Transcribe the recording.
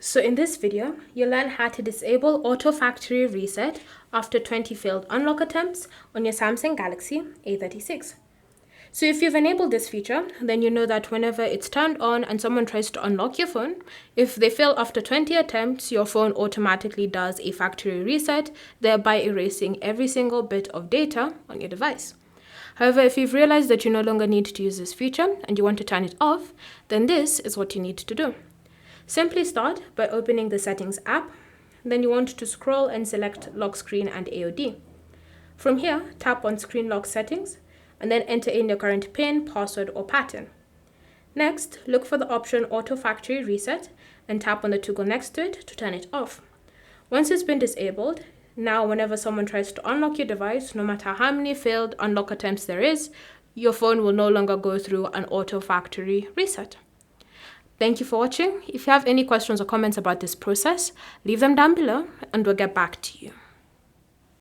So in this video, you'll learn how to disable auto factory reset after 20 failed unlock attempts on your Samsung Galaxy A36. So if you've enabled this feature, then you know that whenever it's turned on and someone tries to unlock your phone, if they fail after 20 attempts, your phone automatically does a factory reset, thereby erasing every single bit of data on your device. However, if you've realized that you no longer need to use this feature and you want to turn it off, then this is what you need to do. Simply start by opening the Settings app. Then you want to scroll and select Lock Screen and AOD. From here, tap on Screen Lock Settings and then enter in your current PIN, password, or pattern. Next, look for the option Auto Factory Reset and tap on the toggle next to it to turn it off. Once it's been disabled, now whenever someone tries to unlock your device, no matter how many failed unlock attempts there is, your phone will no longer go through an auto factory reset. Thank you for watching. If you have any questions or comments about this process, leave them down below and we'll get back to you.